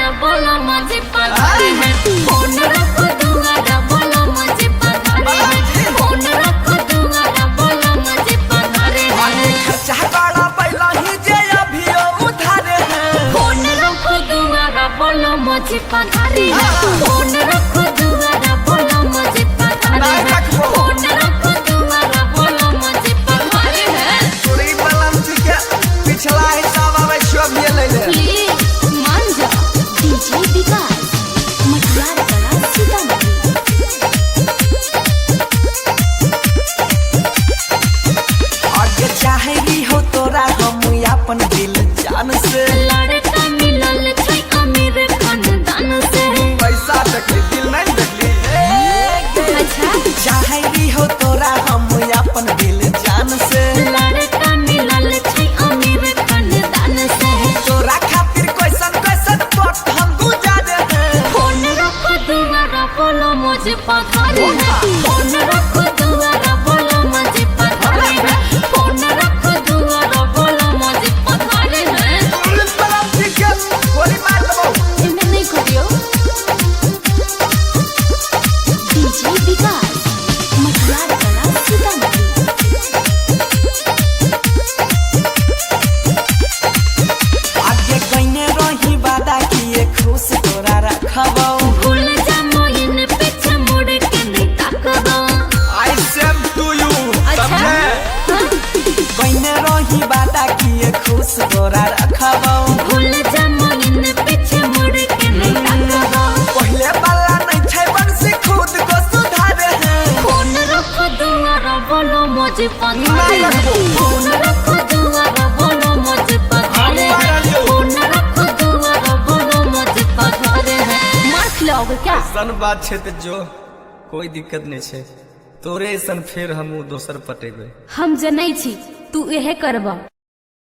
दुआरा बोलो मुझे पधारे हैं। फोन रखो दुआरा बोलो मुझे पधारे हैं। फोन रखो दुआरा बोलो मुझे पधारे हैं। खर्चा बड़ा पहला ही जे अभी उधारे हैं। फोन रखो दुआरा बोलो मुझे पधारे हैं। फोन रखो दुआरा बोलो मुझे पधारे हैं। फोन रखो दुआरा बोलो मुझे पधारे हैं। चोरी बलम के पिछला हिसाब आवे सब ये ले ले। प्लीज मान जा। डीजे विकास मटियार कला सीतामढ़ी। आगे चाहेगी हो तोरा हम अपन दिल जान से। लड़का मिलल छै अमीर खानदान से। पैसा देखली दिल नहीं देखली। अच्छा चाहेगी हो तोरा हम अपन दिल जान से। लड़का मिलल छै अमीर खानदान से। तोरा खातिर कैसन कैसन पट हम गुजारे हैं। फोन रखो दुआरा बोलो मुझे पधारे हैं। फोन रखो दुआरा बोलो मुझे पधारे हैं। फोन रखो दुआरा बोलो मुझे पधारे हैं। पुलिस बलम के गोली मार दबो। इन्हें नहीं करियो। डीजे विकास मटियार कला सीतामढ़ी। आगे कइने रही वादा किए खुश तोरा रखबो। भूल जा मोइन पीछे मुड़ के नहीं ताकबो। आई सेम टू यू समझे। कइने रही वादा किए खुश तोरा रखबो। भूल जा मोइन पीछे मुड़ के नहीं ताकबो। पहले वाला नहीं छै बंसी खुद को सुधारे हैं। फोन रखो दुआरा बोलो मुझे पधारे हैं। फोन रखो दुआरा बोलो मुझे पधारे हैं। फोन रखो दुआरा बोलो मुझे पधारे हैं। मार खिलाओगे क्या? सन बात छै त जो कोई दिक्कत नहीं छै। तोरे सन फिर हम दोसर पटेबे। हम जनै छी तू यहे करबा।